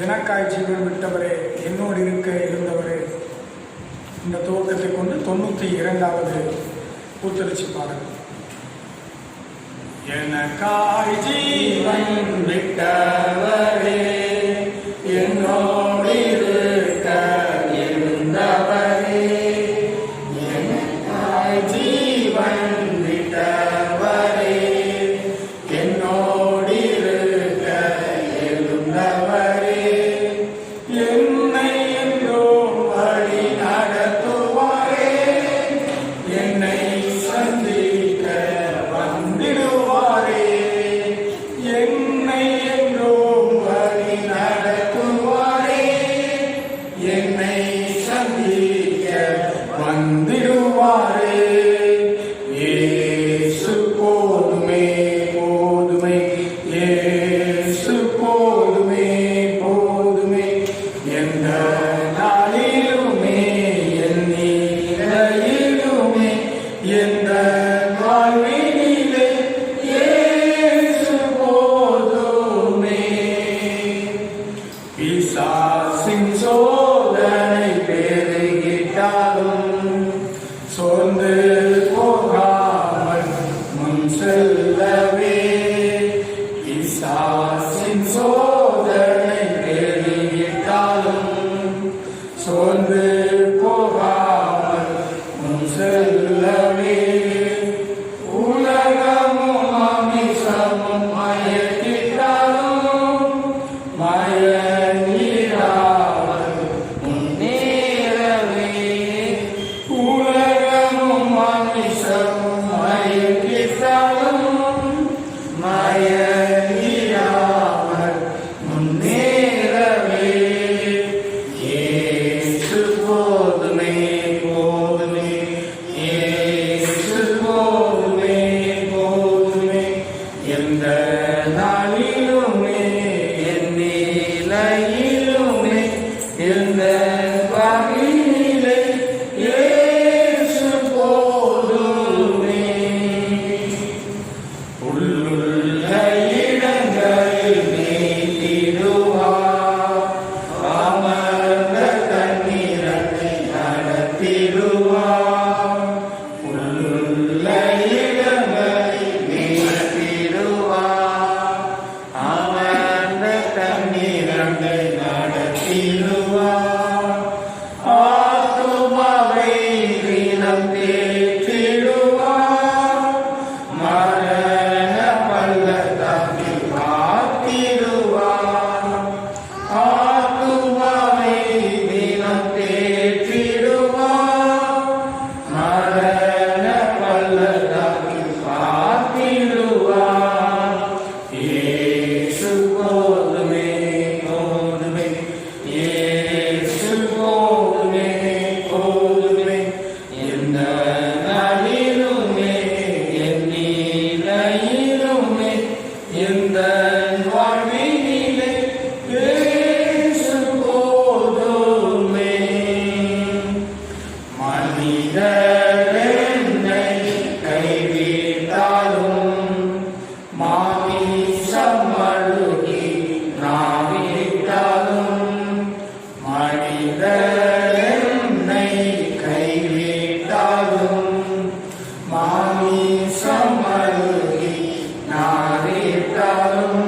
எனக்காய் ஜீவன் விட்டவரே, என்னோடு இருக்க இருந்தவரே. இந்த துவக்கத்தை கொண்டு 92வது புத்தரிச்சி பாடல். எனக்காய் ஜீவன் விட்டவரே, என்னோடு இருக்க இருந்தவரே, எனக்காய் ஜீவன் விட்டவரே, என்னோடு இருக்க இருந்தவரே, என்னை என்றும் வழி நடத்துவாரே, என்னை சந்திக்க எந்த வாழ்வினிலே இயேசு போதுமே. பிசாசின் சோதனை பெருகிட்டாலும் சோர்ந்து போகாமல் முன் செல்லவே. பிசாசின் சோதனை பெருகிட்டாலும் சோர்ந்து போகாமல் முன் செல்லவே. உலகமும் அமிசமும் மயக்கிட்டாலும் மயங்கிடாமல் முன்னேறவே. உலகமும் அமிசமும் மயக்கிட்டாலும் மயங்கிடாமல் முன்னேறவே. இயேசு போதுமே போதுமே, இயேசு போதுமே போதுமே. எந்த நாளிலுமே என் நிலையிலுமே எந்த வகையிலே இயேசு போதுமே. உள்ளுள்ள இடங்களில் நீட்டிடுவார், அமர்ந்த தண்ணீரத்தை நடத்திடுவார். உள்ளுள்ள இடங்களில் நீட்டிடுவார், அமர்ந்த தண்ணீரத்தை நடத்திடுவார். ஆத்துமாவை தினம் தேற்றிடுவார், மரண பள்ளத்தாக்கில் காத்திடுவார். ஆத்துமாவை தினம் தேற்றிடுவார், மரண பள்ளத்தாக்கில் காத்திடுவார். இயேசு போதுமே போதுமே, இயேசு போதுமே போதுமே. எந்த நாளிலுமே என் நிலையிலுமே எந்த வாழ்வினிலே இயேசு போதுமே. மனிதர் என்னை கைவிட்டாலும் மாமிசம் அழுகி நாவிட்டாலும். மனிதர் என்னை கைவிட்டாலும் மாமிசம் அழுகி நாவிட்டாலும்.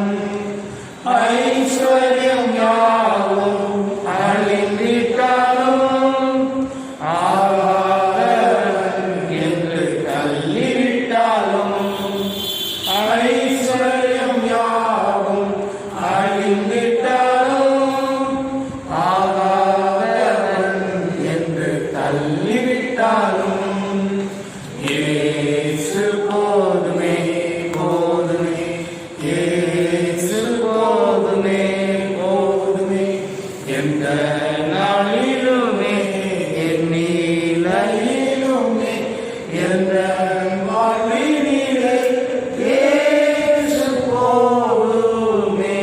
ஐஸ்வர்யம் யாவும் அழிந்திட்டாலும் ஆகாதவன் என்று தள்ளிவிட்டாலும். ஐஸ்வர்யம் யாவும் அழிந்திட்டாலும் ஆகாதவன் என்று தள்ளிவிட்டாலும். இயேசு போதுமே போதுமே, இயேசு போதுமே போதுமே. எந்த நாளிலுமே என் நிலையிலுமே எந்த வாழ்வினிலே இயேசு போதுமே.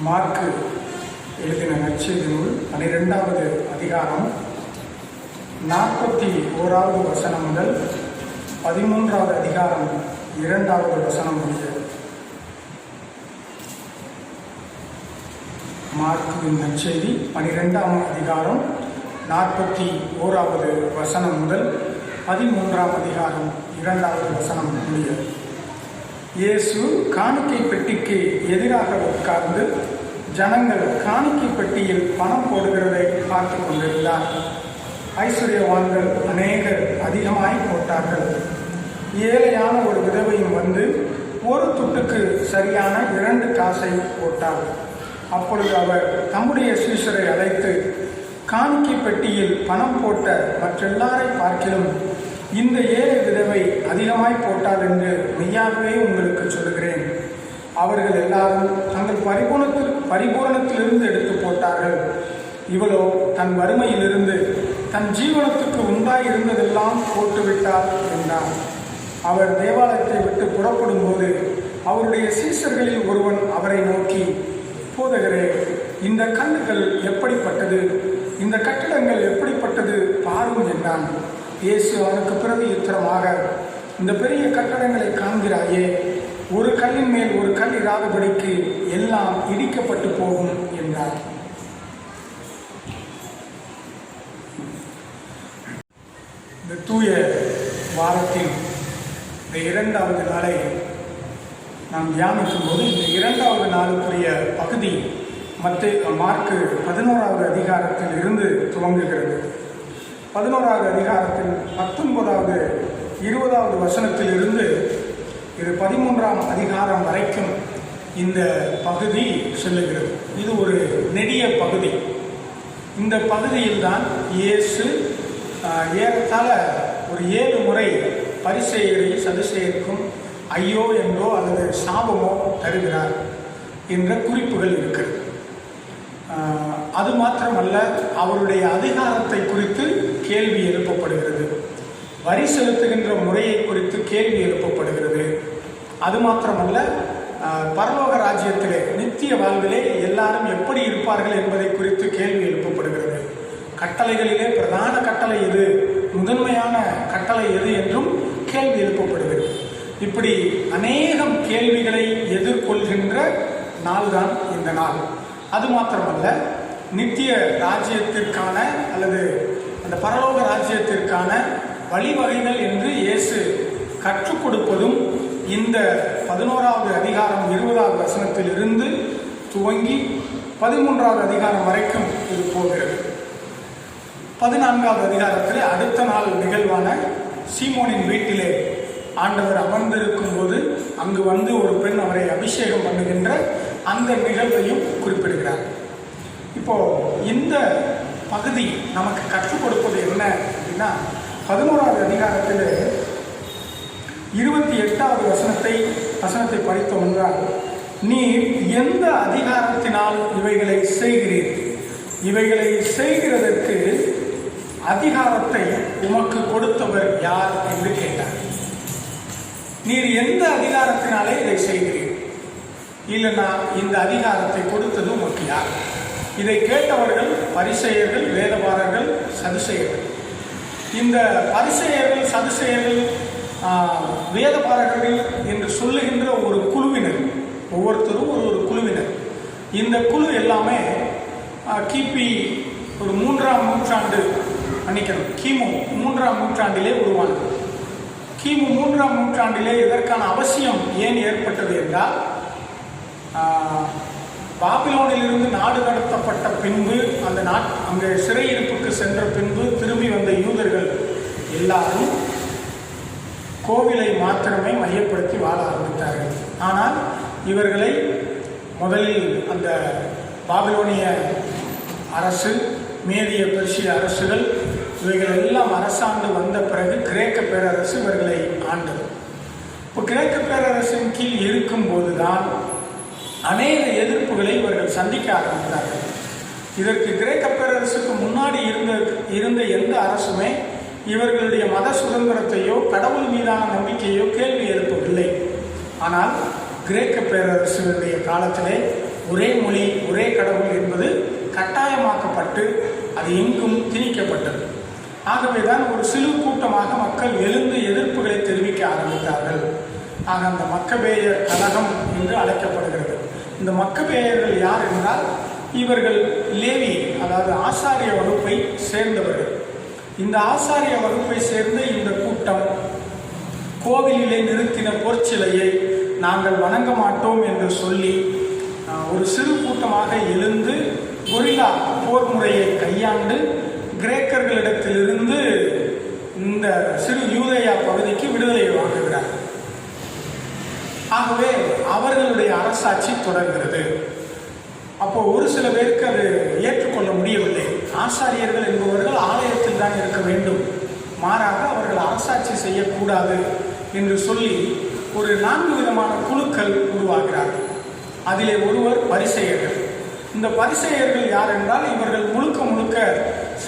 மார்க்கு எழுதின நற்செய்தி நூல் 12வது அதிகாரம் 41வது வசனம் முதல் 13வது அதிகாரம் 2வது வசனம் முடிய. மார்க்குவின் நற்செய்தி 12ஆம் அதிகாரம் 41வது வசனம் முதல் 13ஆம் அதிகாரம் 2வது வசனம் முடிய. இயேசு காணிக்கை பெட்டிக்கு எதிராக உட்கார்ந்து ஜனங்கள் காணிக்கை பெட்டியில் பணம் போடுகிறதை பார்த்து கொண்டிருந்தார். ஐஸ்வர்யவான்கள் அநேகர் அதிகமாய் போட்டார்கள். ஏழையான ஒரு விதவையும் வந்து ஒரு துட்டுக்கு சரியான 2 காசை போட்டார். அப்பொழுது அவர் தம்முடைய சீஷரை அழைத்து, காணிக்கை பெட்டியில் பணம் போட்ட மற்றெல்லாரை பார்க்கிலும் இந்த ஏழை விதவை அதிகமாய் போட்டாள் என்று மெய்யாகவே உங்களுக்கு சொல்லுகிறேன். அவர்கள் எல்லாரும் தங்கள் பரிபூரணத்திலிருந்து எடுத்து போட்டார்கள். இவளோ தன் வறுமையிலிருந்து தன் ஜீவனத்துக்கு உண்டாயிருந்ததெல்லாம் போட்டுவிட்டார் என்றார். அவர் தேவாலயத்தை விட்டு புறப்படும் போது அவருடைய சீஷர்களில் ஒருவன் அவரை நோக்கி, போதகரே, இந்த கண்ணுகள் எப்படிப்பட்டது, இந்த கட்டடங்கள் எப்படிப்பட்டது பாரும் என்றான். இயேசு அவனுக்கு பிறகு உத்தரமாக, இந்த பெரிய கட்டடங்களை காண்கிறாயே, ஒரு கல்லின் மேல் ஒரு கல் இராதபடிக்கு எல்லாம் இடிக்கப்பட்டு போகும் என்றார். இந்த தூய வாரத்தின் இந்த 2வது நாளை நாம் தியானிக்கும் போது இந்த 2வது நாளுக்குரிய பகுதி மார்க்கு 11வது அதிகாரத்தில் இருந்து துவங்குகிறது. 11வது அதிகாரத்தில் 19வது 20வது வசனத்தில் இருந்து இது 13ஆம் அதிகாரம் வரைக்கும் இந்த பகுதி செல்லுகிறது. இது ஒரு நெடிய பகுதி. இந்த பகுதியில்தான் இயேசு ஏறத்தாழ ஒரு 7 முறை பரிசேயரை சதுசேயருக்கும் ஐயோ என்றோ அல்லது சாபமோ தருகிறார் என்ற குறிப்புகள் இருக்கிறது. அது மாத்திரமல்ல, அவருடைய அதிகாரத்தை குறித்து கேள்வி எழுப்பப்படுகிறது. வரி செலுத்துகின்ற முறையை குறித்து கேள்வி எழுப்பப்படுகிறது. அது மாத்திரமல்ல, பரலோக ராஜ்யத்திலே நித்திய வாழ்விலே எல்லாரும் எப்படி இருப்பார்கள் என்பதை குறித்து கேள்வி எழுப்பப்படுகிறது. கட்டளைகளிலே பிரதான கட்டளை எது, முதன்மையான கட்டளை எது என்றும் கேள்வி எழுப்பப்படுகிறது. இப்படி அநேகம் கேள்விகளை எதிர்கொள்கின்ற நாள் தான் இந்த நாள். அது மாத்திரமல்ல, நித்திய ராஜ்யத்திற்கான அல்லது அந்த பரலோக ராஜ்யத்திற்கான வழிவகைகள் என்று இயேசு கற்றுக் கொடுப்பதும் இந்த 11வது அதிகாரம் 20வது வசனத்தில் இருந்து துவங்கி 13வது அதிகாரம் வரைக்கும் இது போகிறது. 14வது அதிகாரத்தில் அடுத்த நாள் நிகழ்வான சீமோனின் வீட்டிலே ஆண்டவர் அமர்ந்திருக்கும் போது அங்கு வந்து ஒரு பெண் அவரை அபிஷேகம் பண்ணுகின்ற அந்த நிகழ்வையும் குறிப்பிடுகிறார். இப்போ இந்த பகுதி நமக்கு கற்றுக் கொடுப்பது என்ன அப்படின்னா, 11வது அதிகாரத்தில் 28வது வசனத்தை படித்தோம் என்றால், நீர் எந்த அதிகாரத்தினால் இவைகளை செய்கிறீர், இவைகளை செய்கிறதற்கு அதிகாரத்தை உமக்கு கொடுத்தவர் யார் என்று கேட்டார். நீர் எந்த அதிகாரத்தினாலே இதை செய்கிறீர், இல்லைன்னா இந்த அதிகாரத்தை கொடுத்தது உமக்கு யார்? இதை கேட்டவர்கள் பரிசேயர்கள், வேதபாரர்கள், சதுசேயர்கள். இந்த பரிசேயர்கள், சதுசேயர்கள், வேதபாரகர்கள் என்று சொல்லுகின்ற ஒரு குழுவினர், ஒவ்வொருத்தரும் ஒரு குழுவினர். இந்த குழு எல்லாமே கிபி ஒரு 3ஆம் நூற்றாண்டு, கிமு 3ஆம் நூற்றாண்டிலே உருவானது. கிமு 3ஆம் நூற்றாண்டிலே இதற்கான அவசியம் ஏன் ஏற்பட்டது என்றால், பாபிலோனிலிருந்து நாடு கடத்தப்பட்ட பின்பு அங்கே சிறையிருப்புக்கு சென்ற பின்பு திரும்பி வந்த யூதர்கள் எல்லாரும் கோவிலை மாத்திரமே மையப்படுத்தி வாழ ஆரம்பித்தார்கள். ஆனால் இவர்களை முதலில் அந்த பாபிலோனிய அரசு, மேதிய பெர்சிய அரசுகள் இவைகள் எல்லாம் அரசாண்டு வந்த பிறகு கிரேக்க பேரரசு இவர்களை ஆண்டது. இப்போ கிரேக்க பேரரசின் கீழ் இருக்கும்போதுதான் அநேக எதிர்ப்புகளை இவர்கள் சந்திக்க ஆரம்பித்தார்கள். இதற்கு கிரேக்க பேரரசுக்கு முன்னாடி இருந்த எந்த அரசுமே இவர்களுடைய மத சுதந்திரத்தையோ கடவுள் மீதான நம்பிக்கையோ கேள்வி எழுப்பவில்லை. ஆனால் கிரேக்க பேரரசுடைய காலத்திலே ஒரே மொழி, ஒரே கடவுள் என்பது கட்டாயமாக்கப்பட்டு அது எங்கும் திணிக்கப்பட்டது. ஆகவேதான் ஒரு சிறு கூட்டமாக மக்கள் எழுந்து எதிர்ப்புகளை தெரிவிக்க ஆரம்பித்தார்கள். ஆக அந்த மக்கபேயர் கழகம் என்று அழைக்கப்படுகிறது. இந்த மக்கபேயர்கள் யார் என்றால், இவர்கள் லேவி, அதாவது ஆசாரிய வகுப்பை சேர்ந்தவர்கள். இந்த ஆசாரிய வகுப்பை சேர்ந்த இந்த கூட்டம் கோவிலிலே நிறுத்தின பொற்சிலையை நாங்கள் வணங்க மாட்டோம் என்று சொல்லி ஒரு சிறு கூட்டமாக எழுந்து கொரில்லா போர் முறையை கையாண்டு கிரேக்கர்களிடத்திலிருந்து இந்த சிறு யூதேயா பகுதிக்கு விடுதலையை வாங்குகிறார். ஆகவே அவர்களுடைய அரசாட்சி தொடர்கிறது. அப்போ ஒரு சில பேருக்கு அது ஏற்றுக்கொள்ள முடியவில்லை. ஆசாரியர்கள் என்பவர்கள் ஆலயத்தில் தான் இருக்க வேண்டும், மாறாக அவர்கள் அரசாட்சி செய்யக்கூடாது என்று சொல்லி ஒரு 4 விதமான குழுக்கள் உருவாகிறார்கள். அதிலே ஒருவர் பரிசேயர்கள். இந்த பரிசேயர்கள் யார் என்றால், இவர்கள் முழுக்க முழுக்க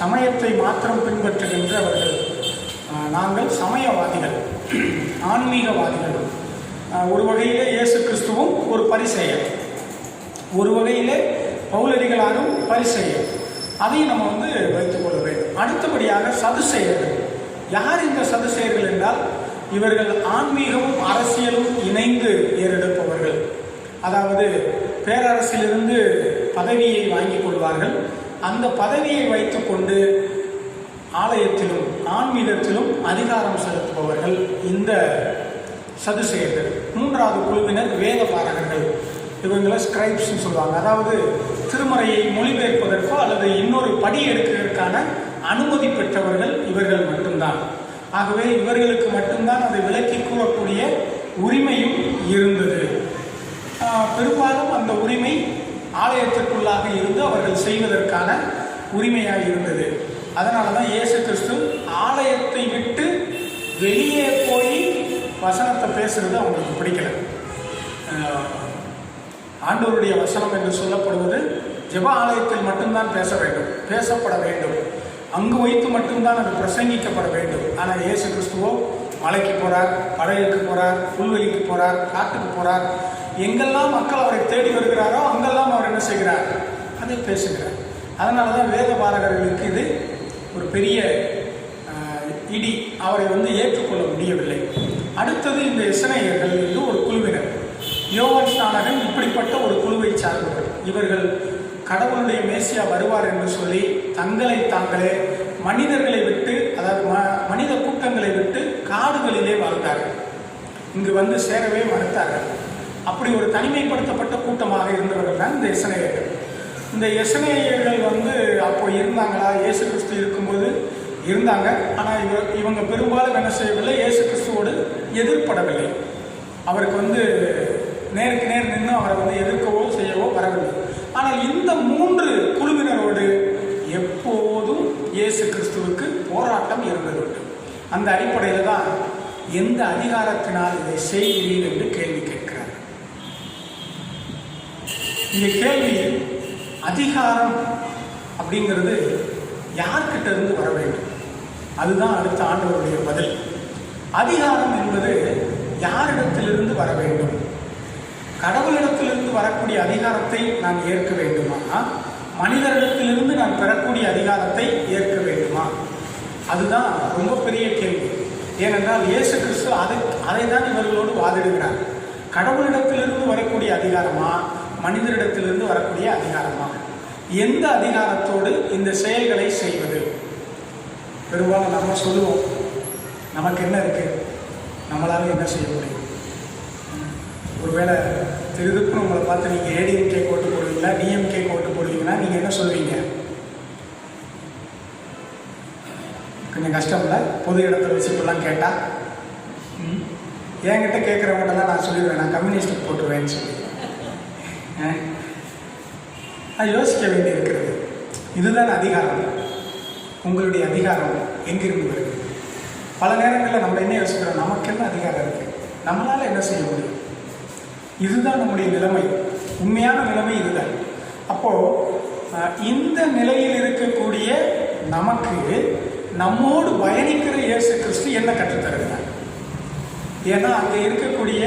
சமயத்தை மாத்திரம் பின்பற்றுகின்றவர்கள். நாங்கள் சமயவாதிகள், ஆன்மீகவாதிகள். ஒரு வகையிலே இயேசு கிறிஸ்துவும் ஒரு பரிசேயர், ஒரு வகையிலே பவுலடிகளாரும் பரிசேயர். அதையும் நம்ம வைத்துக் கொள்ள வேண்டும். அடுத்தபடியாக சதுசேயர்கள். யார் இந்த சதுசேயர்கள் என்றால், இவர்கள் ஆன்மீகமும் அரசியலும் இணைந்து ஏறெடுப்பவர்கள். அதாவது பேரரசிலிருந்து பதவியை வாங்கிக் கொள்வார்கள். அந்த பதவியை வைத்துக்கொண்டு ஆலயத்திலும் ஆன்மீகத்திலும் அதிகாரம் செலுத்துபவர்கள் இந்த சதுசேயர்கள். மூன்றாவது குழுவினர் வேத பாரகர்கள். இவங்களை ஸ்கிரைப்ஸ் சொல்லுவாங்க. அதாவது திருமறையை மொழிபெயர்ப்பதற்கோ அல்லது இன்னொரு படி எடுக்கிறதுக்கான அனுமதி பெற்றவர்கள் இவர்கள் மட்டும்தான். ஆகவே இவர்களுக்கு மட்டும்தான் அதை விலக்கி கூறக்கூடிய உரிமையும் இருந்தது. பெரும்பாலும் அந்த உரிமை ஆலயத்திற்குள்ளாக இருந்து அவர்கள் செய்வதற்கான உரிமையாக இருந்தது. அதனால தான் இயேசு கிறிஸ்து ஆலயத்தை விட்டு வெளியே போய் வசனத்தை பேசுறது அவங்களுக்கு பிடிக்கல. ஆண்டவருடைய வசனம் என்று சொல்லப்படுவது ஜெப ஆலயத்தில் மட்டும்தான் பேசப்பட வேண்டும். அங்கு வைத்து மட்டும்தான் அது பிரசங்கிக்கப்பட வேண்டும். ஆனால் இயேசு கிறிஸ்துவோ மலைக்கு போகிறார், படையலுக்கு போகிறார், புல்வெளிக்கு போகிறார், காட்டுக்கு போகிறார். எங்கெல்லாம் மக்கள் அவரை தேடி வருகிறாரோ அங்கெல்லாம் அவர் என்ன செய்கிறார்? அதை பேசுகிறார். அதனால தான் வேத பாரகர்களுக்கு இது ஒரு பெரிய இடி. அவரை ஏற்றுக்கொள்ள முடியவில்லை. அடுத்தது இந்த எசனேயர்கள் என்று ஒரு குழுவினர். யோவான் ஸ்நானகன் இப்படிப்பட்ட ஒரு குழுவை சார்ந்தவர். இவர்கள் கடவுளுடைய மேசியா வருவார் என்று சொல்லி தங்களை தாங்களே மனிதர்களை விட்டு, அதாவது மனித கூட்டங்களை விட்டு காடுகளிலே வாழ்ந்தார்கள். இங்கு சேரவே மறுத்தார்கள். அப்படி ஒரு தனிமைப்படுத்தப்பட்ட கூட்டமாக இருந்தவர்கள் தான் இந்த எசனேயர்கள். இந்த எசனேயர்கள் அப்போ இருந்தாங்களா? இயேசு கிறிஸ்து இருக்கும்போது இருந்தாங்க. ஆனால் இவங்க பெரும்பாலும் என்ன செய்யவில்லை? இயேசு கிறிஸ்துவோடு எதிர்ப்படவில்லை. அவருக்கு நேருக்கு நேர் நின்று அவரை எதிர்க்கவோ செய்யவோ வரவில்லை. ஆனால் இந்த மூன்று குழுவினரோடு எப்போதும் இயேசு கிறிஸ்துவுக்கு போராட்டம் இருந்தது. அந்த அடிப்படையில் தான் எந்த அதிகாரத்தினால் இதை செய்கிறீர் என்று கேள்வி கேட்கிறார். இந்த கேள்வி அதிகாரம் அப்படிங்கிறது யார்கிட்ட இருந்து வர வேண்டும்? அதுதான் அடுத்த ஆண்டவருடைய பதில். அதிகாரம் என்பது யாரிடத்திலிருந்து வர வேண்டும்? கடவுளிடத்திலிருந்து வரக்கூடிய அதிகாரத்தை நான் ஏற்க வேண்டுமா? மனிதரிடத்திலிருந்து நான் பெறக்கூடிய அதிகாரத்தை ஏற்க வேண்டுமா? அதுதான் ரொம்ப பெரிய கேள்வி. ஏனென்றால் இயேசு கிறிஸ்து அதை தான் இவர்களோடு வாதிடுகிறார். கடவுளிடத்திலிருந்து வரக்கூடிய அதிகாரமா, மனிதரிடத்திலிருந்து வரக்கூடிய அதிகாரமா? எந்த அதிகாரத்தோடு இந்த செயல்களை செய்வது? பெரும்பாலும் நம்ம சொல்லுவோம், நமக்கு என்ன இருக்கு, நம்மளால என்ன செய்ய முடியும்? ஒருவேளை திருதுப்புன்னு உங்களை பார்த்து நீங்கள் ஏடிஎம்கே ஓட்டு போடுவீங்களா, டிஎம்கே ஓட்டு போடுவீங்கன்னா நீங்கள் என்ன சொல்வீங்க? கொஞ்சம் கஷ்டம் இல்லை? பொது இடத்துல வச்சு இப்பெல்லாம் கேட்டால் என்கிட்ட கேட்குறவங்கள்டெல்லாம் நான் சொல்லிடுவேன், நான் கம்யூனிஸ்ட்டுக்கு போட்டுருவேன்னு சொல்லி. அது யோசிக்க வேண்டி இருக்கிறது. இதுதான் அதிகாரம். உங்களுடைய அதிகாரம் எங்கிருந்து வருது? பல நேரங்களில் நம்ம என்ன யோசிக்கிறோம்? நமக்கு என்ன அதிகாரம் இருக்குது, நம்மளால் என்ன செய்ய முடியும்? இதுதான் நம்முடைய நிலைமை. உண்மையான நிலைமை இதுதான். அப்போது இந்த நிலையில் இருக்கக்கூடிய நமக்கு நம்மோடு பயணிக்கிற இயேசு கிறிஸ்து என்ன கற்றுத்தருகிறார்? ஏன்னா அங்கே இருக்கக்கூடிய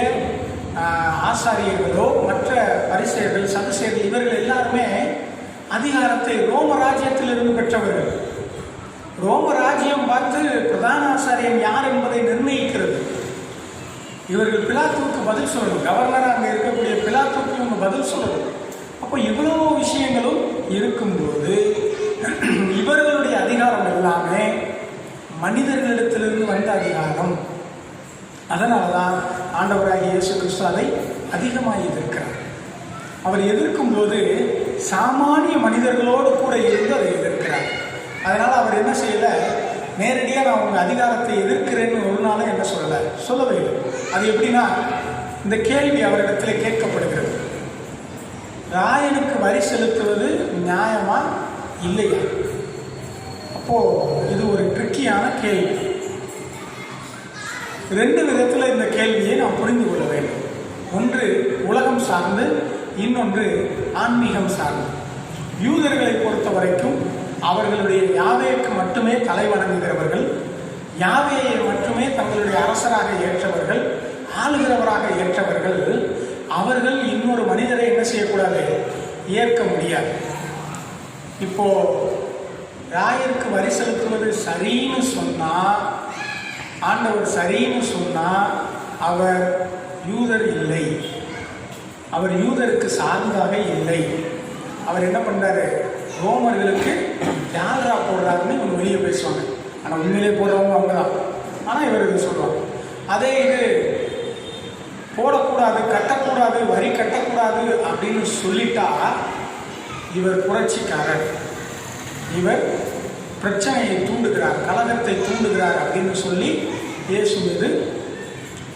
ஆசாரியர்களோ மற்ற பரிசேயர்கள், சதுசேயர்கள், இவர்கள் எல்லாருமே அதிகாரத்தை ரோம ராஜ்யத்திலிருந்து பெற்றவர்கள். ரோம ராஜ்யம் பார்த்து பிரதான ஆசாரியம் யார் என்பதை நிர்ணயிக்கிறது. இவர்கள் பிலாத்துவுக்கு பதில் சொல்லணும். கவர்னர் அங்கே இருக்கக்கூடிய பிலாத்துவுக்கு இவங்க பதில் சொல்லணும். அப்போ இவ்வளோ விஷயங்களும் இருக்கும்போது இவர்களுடைய அதிகாரம் எல்லாமே மனிதர்களிடத்திலிருந்து வந்த அதிகாரம். அதனால தான் ஆண்டவராகிய இயேசு கிறிஸ்து அதை அதிகமாக எதிர்க்கிறார். அவர் எதிர்க்கும் போது சாமானிய மனிதர்களோடு கூட இருந்து அதை எதிர்க்கிறார். அதனால் அவர் என்ன செய்யலை? நேரடியாக நான் உங்கள் அதிகாரத்தை எதிர்க்கிறேன்னு ஒரு நாளும் என்ன சொல்லவே இல்லை. அது எப்படின்னா, இந்த கேள்வி அவரிடத்தில் கேட்கப்படுகிறது, ராயனுக்கு வரி செலுத்துவது நியாயமா இல்லையா? அப்போது இது ஒரு ட்ரிக்கியான கேள்வி. ரெண்டு விதத்தில் இந்த கேள்வியை நாம் புரிந்து கொள்ள வேண்டும். ஒன்று உலகம் சார்ந்து, இன்னொன்று ஆன்மீகம் சார்ந்து. யூதர்களை பொறுத்த வரைக்கும் அவர்களுடைய யாவேக்கு மட்டுமே தலை வணங்குகிறவர்கள். யாவேயை மட்டுமே தங்களுடைய அரசராக ஏற்றவர்கள், ஆளுகிறவராக ஏற்றவர்கள், அவர்கள் இன்னொரு மனிதரை என்ன செய்யக்கூடாது? ஏற்க முடியாது. இப்போ ராயருக்கு வரி செலுத்துவது சரின்னு சொன்னா, ஆண்டவர் சரின்னு சொன்னா, அவர் யூதர் இல்லை, அவர் யூதருக்கு சார்ந்தாக இல்லை. அவர் என்ன பண்றாரு? ரோமர்களுக்கு ஜாலரா போடுறாருன்னு இவங்க வெளியே பேசுவாங்க. ஆனால் உண்மையிலே போடுறவங்க அவங்க தான். ஆனால் இவர் இது சொல்லுவாங்க. அதே இது போடக்கூடாது, கட்டக்கூடாது, வரி கட்டக்கூடாது அப்படின்னு சொல்லிட்டா இவர் புரட்சிக்காரர், இவர் பிரச்சனையை தூண்டுகிறார், கலகத்தை தூண்டுகிறார் அப்படின்னு சொல்லி இயேசு மீது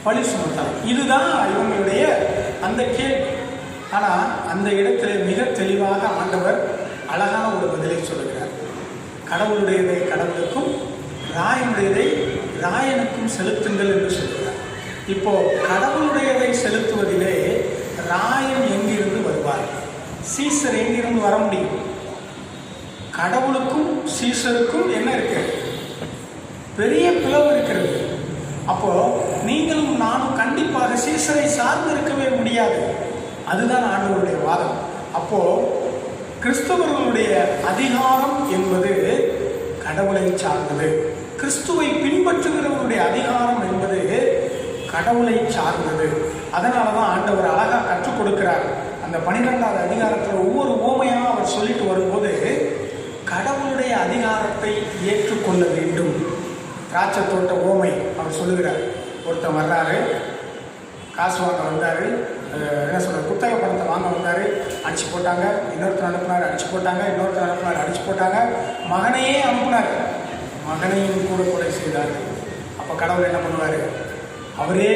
பழி சுமத்தார். இதுதான் இவங்களுடைய அந்த கேள்வி. ஆனால் அந்த இடத்துல மிக தெளிவாக ஆண்டவர் அழகான ஒரு பதிலை சொல்லுகிறார். கடவுளுடையதை கடவுளுக்கும், ராயனுடையதை ராயனுக்கும் செலுத்துங்கள் என்று சொல்கிறார். இப்போ கடவுளுடையதை செலுத்துவதிலே ராயன் எங்கிருந்து வருவார்? சீசர் எங்கிருந்து வர முடியும்? கடவுளுக்கும் சீசருக்கும் என்ன இருக்கு? பெரிய பிளவு இருக்கிறது. அப்போ நீங்களும் நானும் கண்டிப்பாக சீசரை சார்ந்து இருக்கவே முடியாது. அதுதான் ஆண்டவருடைய வாதம். அப்போ கிறிஸ்தவர்களுடைய அதிகாரம் என்பது கடவுளை சார்ந்தது, கிறிஸ்துவை பின்பற்றுகிறவருடைய அதிகாரம் என்பது கடவுளை சார்ந்தது. அதனால தான் ஆண்டவர் அழகா கற்றுக் கொடுக்கிறார். அந்த 12வது அதிகாரத்தில் ஒவ்வொரு ஓமையாக அவர் சொல்லிட்டு வரும்போது கடவுளுடைய அதிகாரத்தை ஏற்றுக்கொள்ள வேண்டும். திராட்சை தோட்ட ஓமை அவர் சொல்லுகிறார். ஒருத்தன் வர்றாரு, காசு வாங்க வந்தார், என்ன சொல்கிறார், குத்தகை பணத்தை வாங்க வந்தார், அடிச்சு போட்டாங்க. இன்னொருத்தர் அனுப்புனார், அடிச்சு போட்டாங்க. இன்னொருத்தர் அனுப்புனார், அடிச்சு போட்டாங்க. மகனையே அனுப்புனார், மகனையும் கூட கொலை செய்தார். அப்போ கடவுள் என்ன பண்ணுவார்? அவரே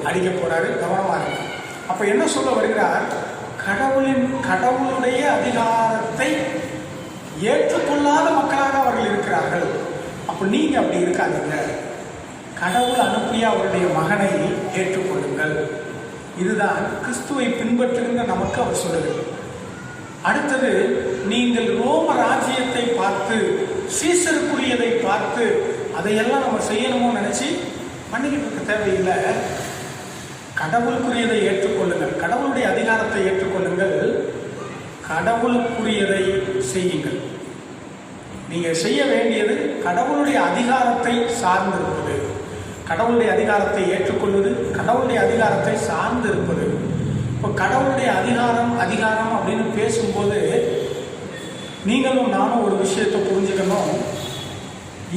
அடிக்க போகிறாரு, கவனமாக இருக்கு. அப்போ என்ன சொல்ல வருகிறார்? கடவுளுடைய அதிகாரத்தை ஏற்றுக்கொள்ளாத மக்களாக அவர்கள் இருக்கிறார்கள். அப்போ நீங்கள் அப்படி இருக்காதீங்க, கடவுள் அனுப்பிய அவருடைய மகனை ஏற்றுக்கொள்ளுங்கள். இதுதான் கிறிஸ்துவை பின்பற்றுகின்ற நமக்கு அவர் சொல்லுங்கள். அடுத்தது, நீங்கள் ரோம ராஜ்யத்தை பார்த்து, சீசருக்குரியதை பார்த்து அதையெல்லாம் நம்ம செய்யணுமோ நினச்சி பண்ணிக்கிட்டு இருக்க தேவையில்லை. கடவுளுக்குரியதை ஏற்றுக்கொள்ளுங்கள், கடவுளுடைய அதிகாரத்தை ஏற்றுக்கொள்ளுங்கள், கடவுளுக்குரியதை செய்யுங்கள். நீங்கள் செய்ய வேண்டியது கடவுளுடைய அதிகாரத்தை சார்ந்திருப்பது, கடவுளுடைய அதிகாரத்தை ஏற்றுக்கொள்வது, கடவுளுடைய அதிகாரத்தை சார்ந்து இருப்பது. இப்போ கடவுளுடைய அதிகாரம் அப்படின்னு பேசும்போது நீங்களும் நானும் ஒரு விஷயத்தை புரிஞ்சுக்கணும்.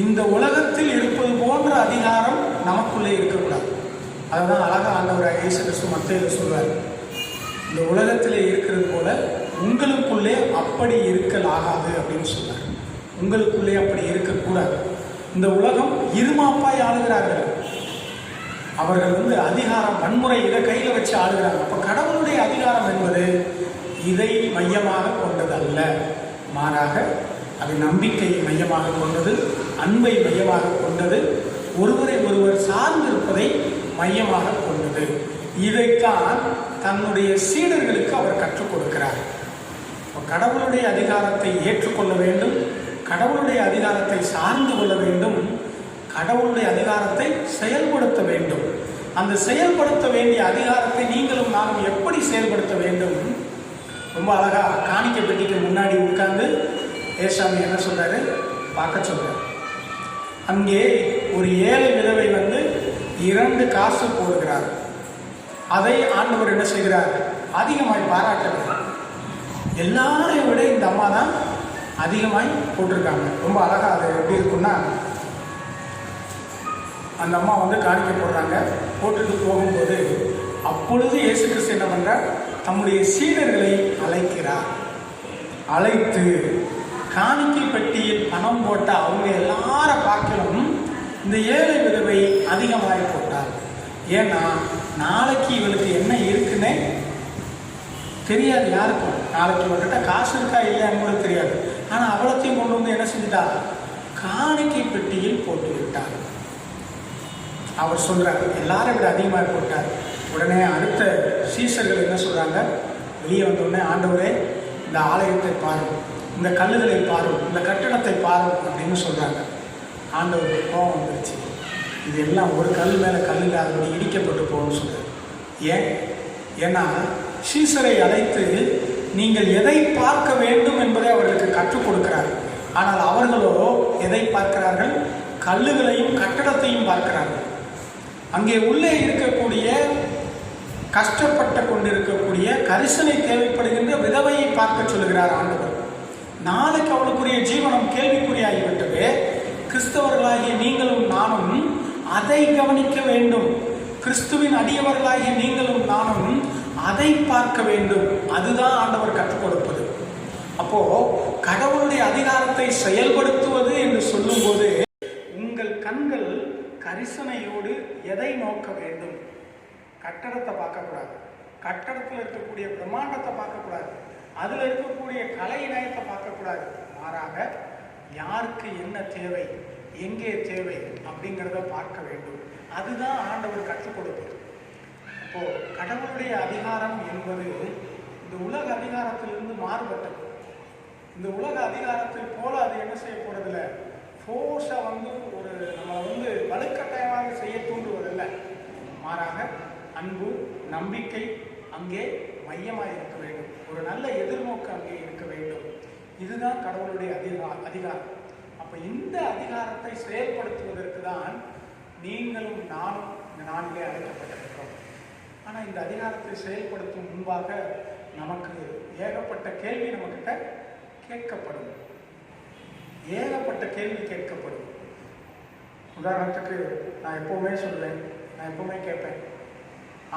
இந்த உலகத்தில் இருப்பது போன்ற அதிகாரம் நமக்குள்ளே இருக்கக்கூடாது. அதுதான் அழகாக ஆண்டவர் இயேசு கிறிஸ்து மத்தேயுவில் சொல்வார். இந்த உலகத்திலே இருக்கிறது போல உங்களுக்குள்ளே அப்படி இருக்கல் ஆகாது அப்படின்னு சொல்றார். உங்களுக்குள்ளே அப்படி இருக்கக்கூடாது. இந்த உலகம் இருமாப்பாய் ஆளுகிறார்கள். அவர்கள் அதிகாரம், வன்முறை இதை கையில் வச்சு ஆளுகிறாங்க. அப்போ கடவுளுடைய அதிகாரம் என்பது இதை மையமாக கொண்டது அல்ல, மாறாக அது நம்பிக்கையை மையமாக கொண்டது, அன்பை மையமாக கொண்டது, ஒருவரை ஒருவர் சார்ந்திருப்பதை மையமாக கொண்டது. இதைத்தான் தன்னுடைய சீடர்களுக்கு அவர் கற்றுக் கொடுக்கிறார். கடவுளுடைய அதிகாரத்தை ஏற்றுக்கொள்ள வேண்டும், கடவுளுடைய அதிகாரத்தை சார்ந்து கொள்ள வேண்டும், கடவுளுடைய அதிகாரத்தை செயல்படுத்த வேண்டும். அந்த செயல்படுத்த வேண்டிய அதிகாரத்தை நீங்களும் நானும் எப்படி செயல்படுத்த வேண்டும்? ரொம்ப அழகா காணிக்கை பெட்டிக்கு முன்னாடி உட்கார்ந்து ஏசாமி என்ன சொல்றாரு பார்க்க சொல்றாரு. அங்கே ஒரு ஏழை விதவை 2 காசு போடுகிறார். அதை ஆண்டவர் என்ன செய்கிறார்? அதிகமாய் பாராட்டுகிறார். எல்லாரையும் விட இந்த அம்மா தான் அதிகமாய் போட்டிருக்காங்க. ரொம்ப அழகா அது எப்படி இருக்குன்னா, அந்த அம்மா காணிக்கை போடுறாங்க. போட்டுட்டு போகும்போது அப்பொழுது இயேசு கிறிஸ்து என்ன பண்றார்? தம்முடைய சீடர்களை அழைக்கிறார். அழைத்து காணிக்கை பெட்டியில் பணம் போட்ட அவங்க எல்லார பார்க்கலும் இந்த ஏழை விதவை அதிகமாய் போட்டார். ஏன்னா நாளைக்கு இவளுக்கு என்ன இருக்குன்னே தெரியாது யாருக்கும். நாளைக்கு இவர்கிட்ட காசு இருக்கா இல்லையான்னு கூட தெரியாது. ஆனால் அவ்வளோத்தையும் கொண்டு என்ன செஞ்சுட்டா? காணிக்கை பெட்டியில் போட்டு விட்டார். அவர் சொல்றார், எல்லாரும் விட அதிகமாக போட்டார். உடனே அடுத்த சீசர்கள் என்ன சொல்றாங்க? வெளியே வந்தோடனே, ஆண்டவரே இந்த ஆலயத்தை பாரும், இந்த கல்லுகளை பாரும், இந்த கட்டிடத்தை பாரும் அப்படின்னு சொல்றாங்க. ஆண்டவருக்கு கோபம் வந்துருச்சு. இது எல்லாம் ஒரு கல் மேலே கல் இல்லாதபடி இடிக்கப்பட்டு போகணும்னு சொல்கிறார். ஏன்னா சீசரை அழைத்து நீங்கள் எதை பார்க்க வேண்டும் என்பதை அவர்களுக்கு கற்றுக் கொடுக்கிறார். ஆனால் அவர்களோ எதை பார்க்கிறார்கள்? கல்லுகளையும் கட்டடத்தையும் பார்க்கிறார்கள். அங்கே உள்ளே இருக்கக்கூடிய கஷ்டப்பட்டு கொண்டிருக்கக்கூடிய கரிசனை தேவைப்படுகின்ற விதவையை பார்க்க சொல்லுகிறார் ஆண்டவர். நாளைக்கு அவளுக்குரிய ஜீவனம் கேள்விக்குறியாகிவிட்டது. கிறிஸ்தவர்களாகிய நீங்களும் நானும் அதை கவனிக்க வேண்டும். கிறிஸ்துவின் அடியவர்களாகிய நீங்களும் நானும் அதை பார்க்க வேண்டும். அதுதான் ஆண்டவர் கற்றுக் கொடுப்பது. அப்போ கடவுளுடைய அதிகாரத்தை செயல்படுத்துவது என்று சொல்லும்போது உங்கள் கண்கள் கரிசனையோடு எதை நோக்க வேண்டும்? கட்டடத்தை பார்க்கக்கூடாது, கட்டடத்தில் இருக்கக்கூடிய பிரம்மாண்டத்தை பார்க்கக்கூடாது, அதில் இருக்கக்கூடிய கலை இணையத்தை பார்க்கக்கூடாது. மாறாக யாருக்கு என்ன தேவை, எங்கே தேவை அப்படிங்கிறத பார்க்க வேண்டும். அதுதான் ஆண்டவர் கற்றுக் கொடுப்பது. அப்போ கடவுளுடைய அதிகாரம் என்பது இந்த உலக அதிகாரத்திலிருந்து மாறுபட்டது. இந்த உலக அதிகாரத்தில் போல அது என்ன செய்ய போறதில்லை, ஃபோர்ஸை ஒரு நம்ம வலுக்கட்டாயமாக செய்ய தூண்டுவதில்லை. மாறாக அன்பு, நம்பிக்கை அங்கே மையமாக இருக்க வேண்டும். ஒரு நல்ல எதிர்நோக்கு அங்கே இருக்க வேண்டும். இதுதான் கடவுளுடைய அதிகாரம். அப்போ இந்த அதிகாரத்தை செயல்படுத்துவதற்கு தான் நீங்களும் நானும் இந்த நாளிலே அழைக்கப்பட்டிருக்கிறோம். ஆனால் இந்த அதிகாரத்தை செயல்படுத்தும் முன்பாக நமக்கு ஏகப்பட்ட கேள்வி நம்மக்கிட்ட கேட்கப்படும். ஏகப்பட்ட கேள்வி கேட்கப்படும். உதாரணத்துக்கு நான் எப்பவுமே சொல்வேன், நான் எப்பவுமே கேட்பேன்,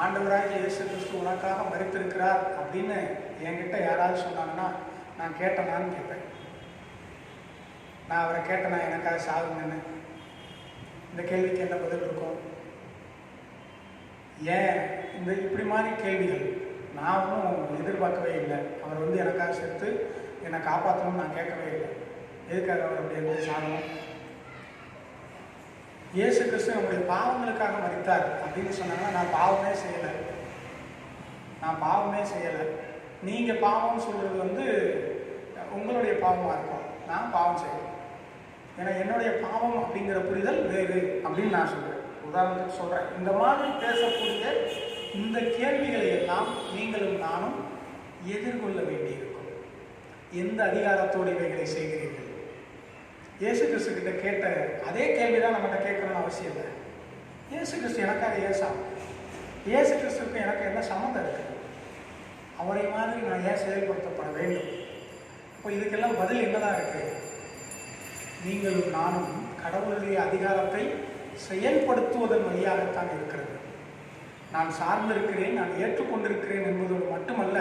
ஆண்டவராகிய இயேசு கிறிஸ்து உனக்காக மரித்திருக்கிறார் அப்படின்னு என்கிட்ட யாராவது சொன்னாங்கன்னா நான் கேட்டேனான்னு கேட்பேன். நான் அவரை கேட்டேனா எனக்காக சாகுங்கன்னு? இந்த கேள்விக்கு என்ன பதில் இருக்கும்? ஏன் இப்படி மாதிரி கேள்விகள் நான் ஒன்றும் எதிர்பார்க்கவே இல்லை. அவர் எனக்காக சேர்த்து என்னை காப்பாற்றணும்னு நான் கேட்கவே இல்லை. எதுக்காக அவர் அப்படி இருந்து சாகணும்? இயேசு கிறிஸ்து நம்முடைய பாவங்களுக்காக மரித்தார் அப்படின்னு சொன்னாங்கன்னா நான் பாவமே செய்யலை. நீங்கள் பாவம்னு சொல்கிறது உங்களுடைய பாவமாக இருக்கும். நான் பாவம் செய்யலை. ஏன்னா என்னுடைய பாவம் அப்படிங்கிற புரிதல் வேறு அப்படின்னு நான் சொல்கிறேன். உதாரணத்துக்கு சொல்கிறேன். இந்த மாதிரி பேசக்கூடிய இந்த கேள்விகளை எல்லாம் நீங்களும் நானும் எதிர்கொள்ள வேண்டியிருக்கும். எந்த அதிகாரத்தோடு இவைகளை செய்கிறீர்கள்? இயேசு கிறிஸ்து கிட்ட கேட்ட அதே கேள்விதான் நம்மகிட்ட கேட்கணும்னு அவசியம் இல்லை. இயேசு கிறிஸ்து எனக்காக இயேசு கிறிஸ்துக்கு எனக்கு என்ன சம்மந்தம் இருக்குது? அவரை மாதிரி நான் ஏன் செயல்படுத்தப்பட வேண்டும்? இப்போ இதுக்கெல்லாம் பதில் என்னதான் இருக்கு? நீங்களும் நானும் கடவுளுடைய அதிகாரத்தை செயல்படுத்துவதன் வழியாகத்தான் இருக்கிறது. நான் சார்ந்திருக்கிறேன், நான் ஏற்றுக்கொண்டிருக்கிறேன் என்பதோடு மட்டுமல்ல.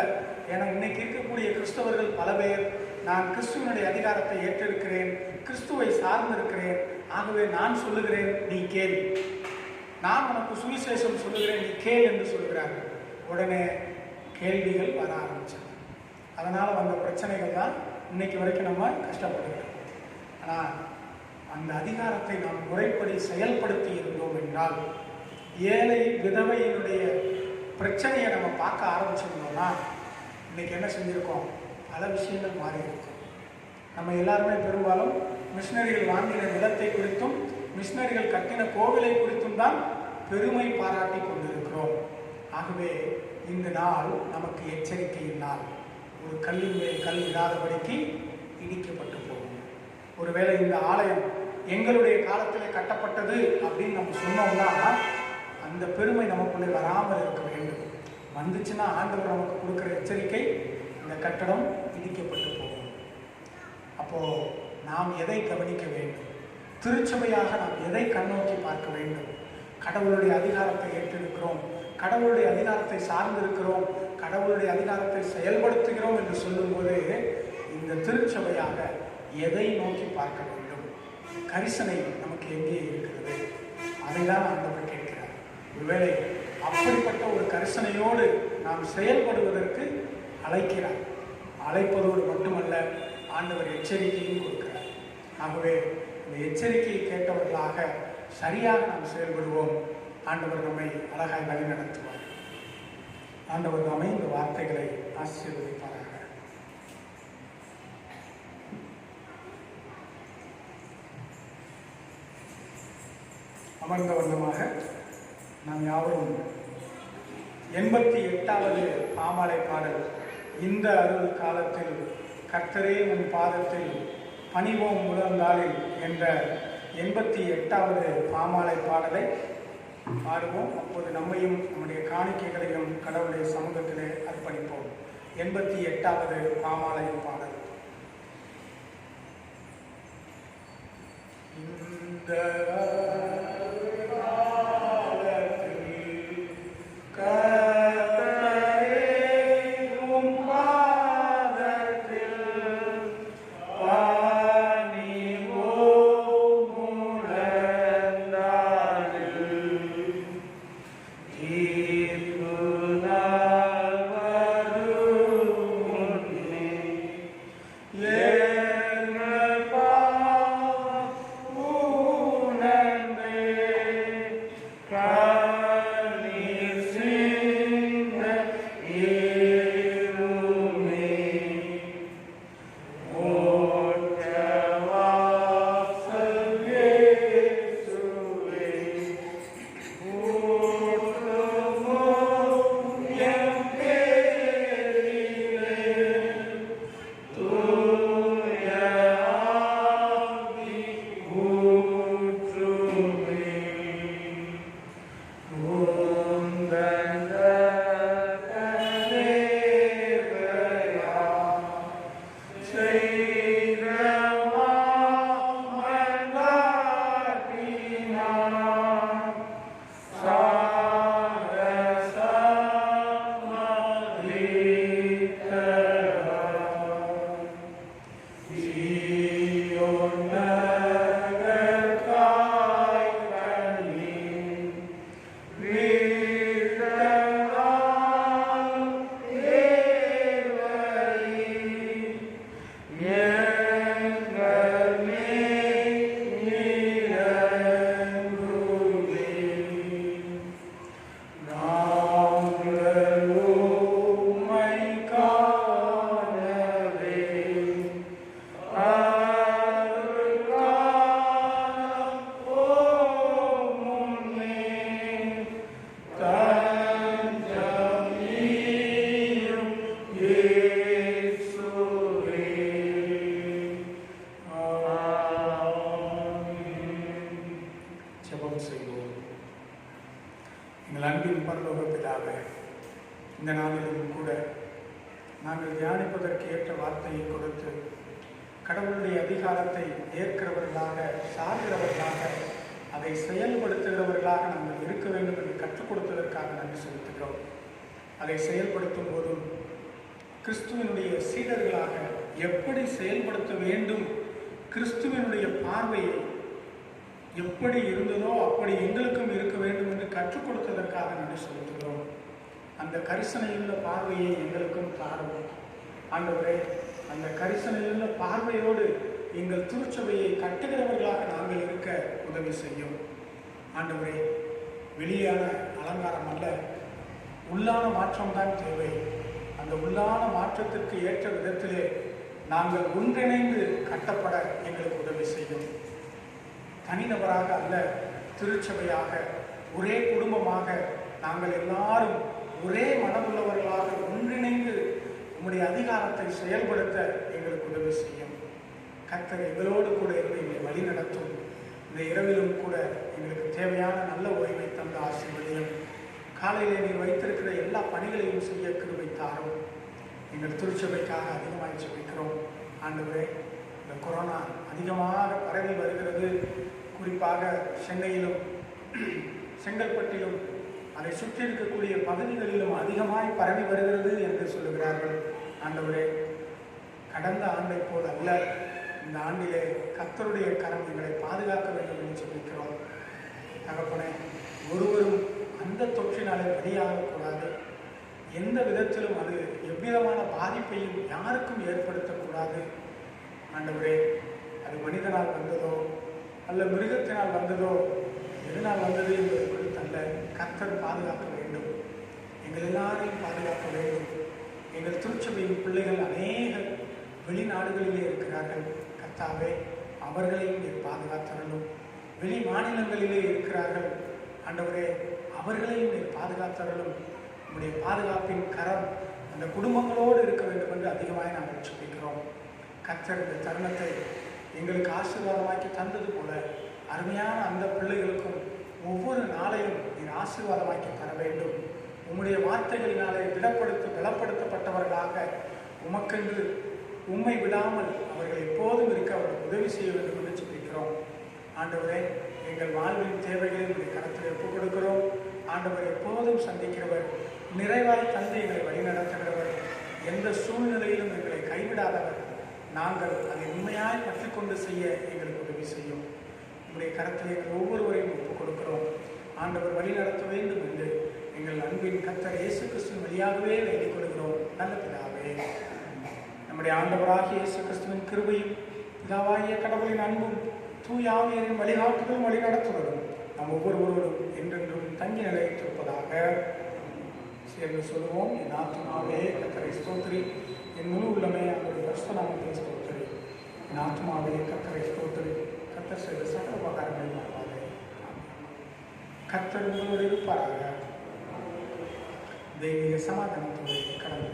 ஏன்னா இன்னைக்கு இருக்கக்கூடிய கிறிஸ்தவர்கள் பல பேர் நான் கிறிஸ்துவனுடைய அதிகாரத்தை ஏற்றிருக்கிறேன், கிறிஸ்துவை சார்ந்திருக்கிறேன், ஆகவே நான் சொல்லுகிறேன் நீ கேள், நான் உனக்கு சுவிசேஷம் சொல்லுகிறேன் நீ கேள் என்று சொல்கிறார்கள். உடனே கேள்விகள் வர ஆரம்பிச்சது. அதனால் வந்த பிரச்சனைகள் தான் இன்னைக்கு வரைக்கும் நம்ம கஷ்டப்படுகிறோம். ஆனால் அந்த அதிகாரத்தை நாம் முறைப்படி செயல்படுத்தி இருந்தோம் என்றால், ஏழை விதவையினுடைய பிரச்சனையை நம்ம பார்க்க ஆரம்பிச்சிருந்தோம்னா இன்னைக்கு என்ன செஞ்சுருக்கோம்? பல விஷயங்கள் மாறி இருக்கும். நம்ம எல்லாருமே பெரும்பாலும் மிஷினரிகள் வாங்கின நிலத்தை குறித்தும் மிஷினரிகள் கட்டின கோவிலை குறித்தும் தான் பெருமை பாராட்டி கொண்டிருக்கிறோம். ஆகவே இந்த நாள் நமக்கு எச்சரிக்கையின் நாள். ஒரு கல்லின் மேல் கல் இல்லாதபடிக்கு இடிக்கப்பட்டு போகும். ஒருவேளை இந்த ஆலயம் எங்களுடைய காலத்தில் கட்டப்பட்டது அப்படின்னு நம்ம சொன்னோம்னா அந்த பெருமை நமக்குள்ளே வராமல் இருக்க வேண்டும். வந்துச்சுன்னா ஆண்டவர் நமக்கு கொடுக்குற எச்சரிக்கை, இந்த கட்டடம் இடிக்கப்பட்டு போகும். அப்போது நாம் எதை கவனிக்க வேண்டும்? திருச்சபையாக நாம் எதை கண்ணோக்கி பார்க்க வேண்டும்? கடவுளுடைய அதிகாரத்தை ஏற்றிருக்கிறோம், கடவுளுடைய அதிகாரத்தை சார்ந்திருக்கிறோம், கடவுளுடைய அதிகாரத்தை செயல்படுத்துகிறோம் என்று சொல்லும்போது இந்த திருச்சபையாக எதை நோக்கி பார்க்க வேண்டும்? கரிசனை நமக்கு எங்கே இருக்கிறது? அதை தான் ஆண்டவர் கேட்கிறார். ஒருவேளை அப்படிப்பட்ட ஒரு கரிசனையோடு நாம் செயல்படுவதற்கு அழைக்கிறார். அழைப்பதோடு மட்டுமல்ல, ஆண்டவர் எச்சரிக்கையும் கொடுக்கிறார். ஆகவே இந்த எச்சரிக்கையை கேட்டவர்களாக சரியாக நாம் செயல்படுவோம். ஆண்டவர் நம்மை அழகாய் வழி நடத்துவார். ஆண்டவர் நம்மை இந்த வார்த்தைகளை ஆசீர்வதிப்பாராக. அமர்ந்த வண்ணமாக நாம் யாவரும் 88வது பாமாலை பாடல், இந்த அருள் காலத்தில் கர்த்தரே உன் பாதத்தில் பணிவோம் முழந்தாளில் என்ற 88வது பாமாலை பாடலை பாடுவோம். அப்போது நம்மையும் நம்முடைய காணிக்கைகளையும் கடவுளுடைய சமூகத்திலே அர்ப்பணிப்போம். 88வது பாமாலை பாடல். இந்த எங்கள் அன்பின் பரலோக பிதாவே, இந்த நாளிலும் கூட நாங்கள் தியானிப்பதற்கு ஏற்ற வார்த்தையை கொடுத்து கடவுளுடைய அதிகாரத்தை ஏற்கிறவர்களாக, சார்கிறவர்களாக, அதை செயல்படுத்துகிறவர்களாக நாங்கள் இருக்க வேண்டும் என்று கற்றுக் கொடுத்ததற்காக நன்றி செலுத்துகிறோம். அதை செயல்படுத்தும் போதும் கிறிஸ்துவனுடைய சீடர்களாக எப்படி செயல்படுத்த வேண்டும், கிறிஸ்துவனுடைய பார்வையை எப்படி இருந்ததோ அப்படி எங்களுக்கும் இருக்க வேண்டும் என்று கற்றுக் கொடுத்ததற்காக நன்றி செலுத்துகிறோம். அந்த கரிசனையுள்ள பார்வையை எங்களுக்கும் தாரும் ஆண்டவரே. அந்த கரிசனையுள்ள பார்வையோடு எங்கள் திருச்சபையை கட்டுகிறவர்களாக நாங்கள் இருக்க உதவி செய்யும் ஆண்டவரே. வெளியான அலங்காரம் அல்ல, உள்ளான மாற்றம்தான் தேவை. அந்த உள்ளான மாற்றத்திற்கு ஏற்ற விதத்திலே நாங்கள் ஒன்றிணைந்து கட்டப்பட எங்களுக்கு உதவி செய்யும். தனிநபராக அல்ல, திருச்சபையாக, ஒரே குடும்பமாக நாங்கள் எல்லாரும் ஒரே மனமுள்ளவர்களாக ஒன்றிணைந்து உம்முடைய அதிகாரத்தை செயல்படுத்த எங்களுக்கு உதவி செய்யும். கர்த்தர் எங்களோடு கூட இருந்து எங்களை வழி நடத்தும். இந்த இரவிலும் கூட எங்களுக்கு தேவையான நல்ல ஓய்வை தந்த ஆசீர்வதியும். காலையிலே நீர் வைத்திருக்கிற எல்லா பணிகளையும் செய்ய கிருபை தாரும். எங்கள் திருச்சபைக்காக அதிகமாக ஜெபிக்கிறோம் ஆண்டவரே. இந்த கொரோனா அதிகமாக பரவி வருகிறது. குறிப்பாக சென்னையிலும் செங்கல்பட்டிலும் அதை சுற்றி இருக்கக்கூடிய பகுதிகளிலும் அதிகமாய் பரவி வருகிறது என்று சொல்லுகிறார்கள். ஆண்டவரே, கடந்த ஆண்டை போல் அல்ல, இந்த ஆண்டிலே கர்த்தருடைய கரம் எங்களை பாதுகாக்க வேண்டும் என்று சொல்லிக்கிறோம். தகப்பனே, ஒருவரும் அந்த தொற்றினாலே வெளியாகக்கூடாது. எந்த விதத்திலும் அது எவ்விதமான பாதிப்பையும் யாருக்கும் ஏற்படுத்தக்கூடாது. ஆண்டவரே, அது மனிதனால் வந்ததோ அல்ல மிருகத்தினால் வந்ததோ எதனால் வந்தது என்பது குறித்தல்ல, கர்த்தர் பாதுகாக்க வேண்டும். எங்கள் எல்லாரையும் பாதுகாக்க வேண்டும். எங்கள் திருச்சபையின் பிள்ளைகள் அநேக வெளிநாடுகளிலே இருக்கிறார்கள். கர்த்தாவே, அவர்களையும் நீர் பாதுகாத்தரணும். வெளி மாநிலங்களிலே இருக்கிறார்கள். ஆண்டவரே, அவர்களையும் நீர் பாதுகாத்தவர்களும் உங்களுடைய பாதுகாப்பின் கரம் அந்த குடும்பங்களோடு இருக்க வேண்டும் என்று அதிகமாக நாங்கள் சொல்லிக்கிறோம். கர்த்தர் இந்த தருணத்தை எங்களுக்கு ஆசீர்வாதமாக்கி தந்தது போல அருமையான அந்த பிள்ளைகளுக்கும் ஒவ்வொரு நாளையும் நீர் ஆசீர்வாதமாக்கி தர வேண்டும். உம்முடைய வார்த்தைகளினாலே பலப்படுத்தப்பட்டவர்களாக உமக்கென்று உம்மை விடாமல் அவர்கள் எப்போதும் இருக்க அவர்கள் உதவி செய்ய வேண்டும் என்று சொல்லிக்கிறோம். ஆண்டவரே, எங்கள் வாழ்வின் தேவைகளை உங்களுடைய கரத்தில் ஒப்புக் கொடுக்கிறோம். ஆண்டவர் எப்போதும் சந்திக்கிறவர், நிறைவாய் தந்து எங்களை வழிநடத்துகிறவர், எந்த சூழ்நிலையிலும் எங்களை கைவிடாதவர். நாங்கள் அதை உண்மையாய் கற்றுக்கொண்டு செய்ய எங்களுக்கு உதவி செய்யும். உங்களுடைய கரத்தில் எங்கள் ஒவ்வொருவரையும் ஒப்புக் கொடுக்கிறோம். ஆண்டவர் வழி நடத்த வேண்டும் என்று எங்கள் அன்பின் கர்த்தர் இயேசு கிறிஸ்துவின் வழியாகவே வேண்டிக் கொள்கிறோம். நல்ல பிதாவே, நம்முடைய ஆண்டவராகிய இயேசு கிறிஸ்துவின் கிருபையும் பிதாவாகிய கடவுளின் அன்பும் தூய ஆவியரின் வழிகாட்டுதலும் வழிநடத்துவதும் நம் ஒவ்வொருவரோடும் என்றென்றும் தங்கி நிலைத்திருப்பதாக. சேர்ந்து சொல்லுவோம். என் ஆத்மாவே கர்த்தரை ஸ்தோத்திரி, என் முழு உள்ளமே அவருடைய பரிசுத்த நாமத்தை ஸ்தோத்திரி. என் ஆத்மாவே கர்த்தரை ஸ்தோத்திரி, கர்த்தர் செய்த சகல உபகாரங்களை மறவாதே. கர்த்தர் உங்களோடு இருப்பாராக. தெய்வீக சமாதானத்தோடு கடந்து